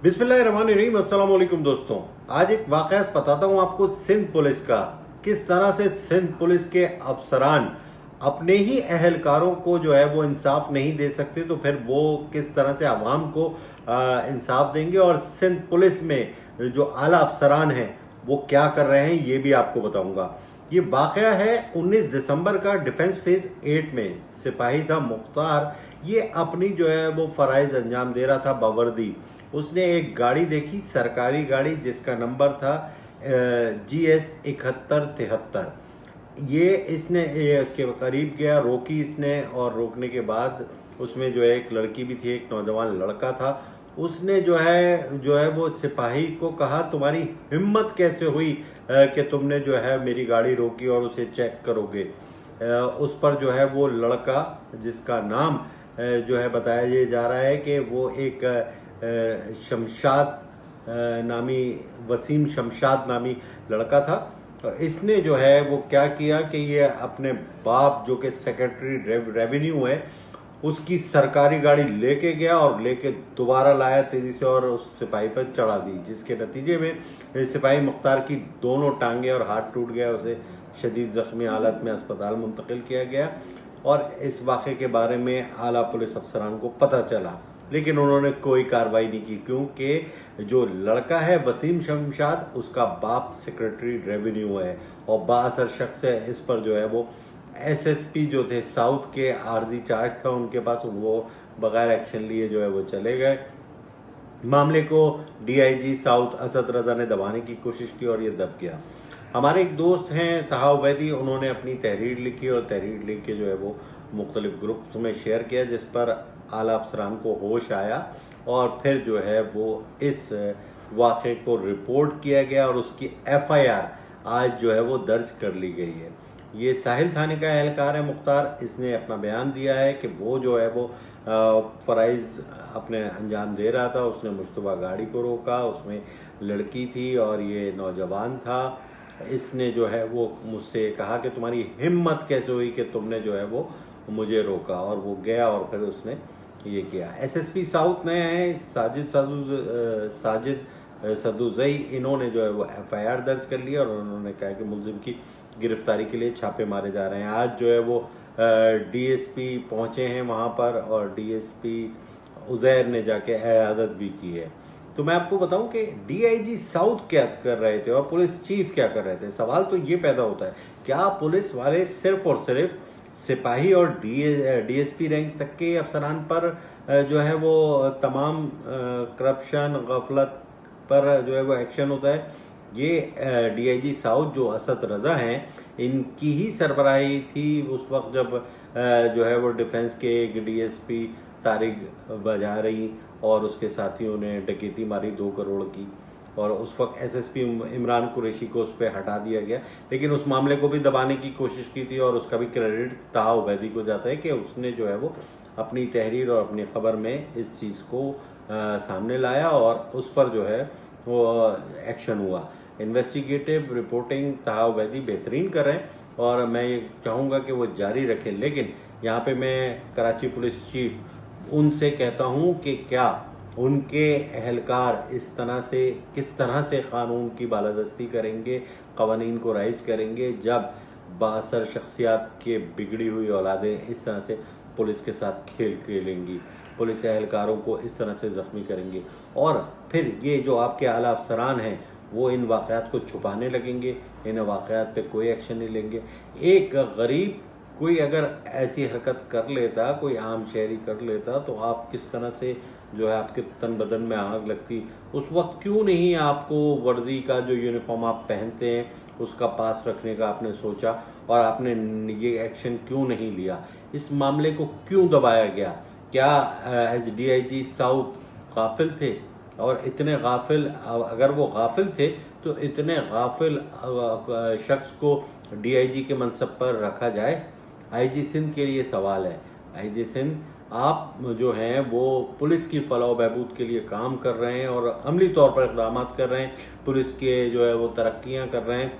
बिस्मिल्लाहिर्रहमानिर्रहीम। अस्सलाम वालेकुम दोस्तों, आज एक वाक़या बताता हूँ आपको सिंध पुलिस का। किस तरह से सिंध पुलिस के अफसरान अपने ही अहलकारों को जो है वो इंसाफ नहीं दे सकते, तो फिर वो किस तरह से आवाम को इंसाफ देंगे। और सिंध पुलिस में जो आला अफसरान हैं वो क्या कर रहे हैं ये भी आपको बताऊंगा। ये वाक़या है 19 दिसंबर का। डिफेंस फेज 8 में सिपाही था मुख्तार। ये अपनी जो है वो फ़राइज़ अंजाम दे रहा था बावर्दी। उसने एक गाड़ी देखी, सरकारी गाड़ी, जिसका नंबर था GS 7173। ये उसके करीब गया, रोकी इसने, और रोकने के बाद उसमें जो है एक लड़की भी थी, एक नौजवान लड़का था। उसने जो है वो सिपाही को कहा, तुम्हारी हिम्मत कैसे हुई कि तुमने जो है मेरी गाड़ी रोकी और उसे चेक करोगे। उस पर जो है वो लड़का, जिसका नाम जो है बताया जा रहा है कि वो एक शमशाद नामी, वसीम शमशाद नामी लड़का था। इसने जो है वो क्या किया कि ये अपने बाप जो कि सेक्रेटरी रेवेन्यू है उसकी सरकारी गाड़ी लेके गया और लेके दोबारा लाया तेजी से और उस सिपाही पर चढ़ा दी, जिसके नतीजे में सिपाही मुख्तार की दोनों टांगे और हाथ टूट गया। उसे शदीद जख्मी हालत में अस्पताल मुंतकिल किया गया। और इस वाक़े के बारे में आला पुलिस अफसरान को पता चला, लेकिन उन्होंने कोई कार्रवाई नहीं की, क्योंकि जो लड़का है वसीम शमशाद, उसका बाप सेक्रेटरी रेवेन्यू है और बाअसर शख्स है। इस पर जो है वो SSP जो थे साउथ के, आर्जी चार्ज था उनके पास, वो बगैर एक्शन लिए जो है वो चले गए। मामले को DIG साउथ असद रजा ने दबाने की कोशिश की और ये दब गया। हमारे एक दोस्त हैं तहा उबैदी, उन्होंने अपनी तहरीर लिखी और तहरीर लिख के जो है वो मुख्तलिफ ग्रुप्स में शेयर किया, जिस पर आला अफसरान को होश आया और फिर जो है वो इस वाक़े को रिपोर्ट किया गया और उसकी FIR आज जो है वो दर्ज कर ली गई है। ये साहिल थाने का एहलकार है मुख्तार। इसने अपना बयान दिया है कि वो जो है वो फ़राइज़ अपने अंजाम दे रहा था। उसने मुश्तबा गाड़ी को रोका, उसमें लड़की थी और ये नौजवान था। इसने जो है वो मुझसे कहा कि तुम्हारी हिम्मत कैसे हुई कि तुमने जो है वो मुझे रोका, और वो गया और फिर उसने ये किया। SSP साउथ नए हैं साजिद सदुजई, इन्होंने जो है वो FIR दर्ज कर लिया और उन्होंने कहा कि मुलजिम की गिरफ्तारी के लिए छापे मारे जा रहे हैं। आज जो है वो DSP पहुंचे हैं वहां पर और DSP उजैर ने जाके इयादत भी की है। तो मैं आपको बताऊं कि DIG साउथ क्या कर रहे थे और पुलिस चीफ क्या कर रहे थे। सवाल तो ये पैदा होता है, क्या पुलिस वाले सिर्फ और सिर्फ सिपाही और DSP रैंक तक के अफसरान पर जो है वो तमाम करप्शन, गफलत पर जो है वो एक्शन होता है? ये DIG साउथ जो असद रजा हैं, इनकी ही सरबराही थी उस वक्त जब जो है वो डिफेंस के एक DSP तारिक बजा रही और उसके साथियों ने डकैती मारी 2 करोड़ की, और उस वक्त SSP इमरान कुरैशी को उस पर हटा दिया गया। लेकिन उस मामले को भी दबाने की कोशिश की थी और उसका भी क्रेडिट तहा उबैदी को जाता है कि उसने जो है वो अपनी तहरीर और अपनी खबर में इस चीज़ को सामने लाया और उस पर जो है वो एक्शन हुआ। इन्वेस्टिगेटिव रिपोर्टिंग तहा उबैदी बेहतरीन कर रहे हैं और मैं ये चाहूँगा कि वो जारी रखें। लेकिन यहाँ पे मैं कराची पुलिस चीफ उनसे कहता हूँ कि क्या उनके एहलकार इस तरह से, किस तरह से कानून की बालादस्ती करेंगे, कवानीन को राइज करेंगे, जब बाअसर शख्सियात के बिगड़ी हुई औलादें इस तरह से पुलिस के साथ खेल खेलेंगी, पुलिस एहलकारों को इस तरह से ज़ख्मी करेंगी, और फिर ये जो आपके आला अफसरान हैं वो इन वाक़यात को छुपाने लगेंगे, इन वाक़यात पे कोई एक्शन नहीं लेंगे। एक गरीब कोई अगर ऐसी हरकत कर लेता, कोई आम शहरी कर लेता, तो आप किस तरह से जो है आपके तन बदन में आग लगती। उस वक्त क्यों नहीं आपको वर्दी का जो यूनिफॉर्म आप पहनते हैं उसका पास रखने का आपने सोचा, और आपने ये एक्शन क्यों नहीं लिया? इस मामले को क्यों दबाया गया? क्या DIG साउथ गाफिल थे? और इतने गाफिल, अगर वो गाफिल थे तो इतने गाफिल शख्स को DIG के मनसब पर रखा जाए? IG सिंध के लिए सवाल है। IG सिंध, आप जो हैं वो पुलिस की फलाह बहबूद के लिए काम कर रहे हैं और अमली तौर पर इक़दाम कर रहे हैं, पुलिस के जो है वो तरक्कियां कर रहे हैं,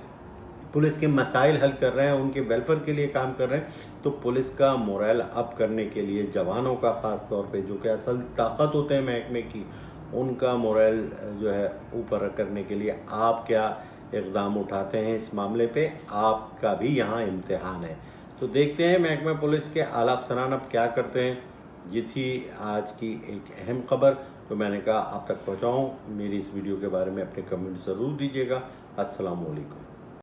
पुलिस के मसाइल हल कर रहे हैं, उनके वेलफेयर के लिए काम कर रहे हैं। तो पुलिस का मोरल अप करने के लिए जवानों का ख़ास तौर पे, जो कि असल ताकत होते हैं महकमे की, उनका मोरल जो है ऊपर करने के लिए आप क्या इक़दाम उठाते हैं इस मामले पे, आपका भी यहाँ इम्तिहान है। तो देखते हैं महकमा पुलिस के आला अफसरान अब क्या करते हैं। ये थी आज की एक अहम खबर जो मैंने कहा आप तक पहुँचाऊँ। मेरी इस वीडियो के बारे में अपने कमेंट ज़रूर दीजिएगा। अस्सलाम वालेकुम।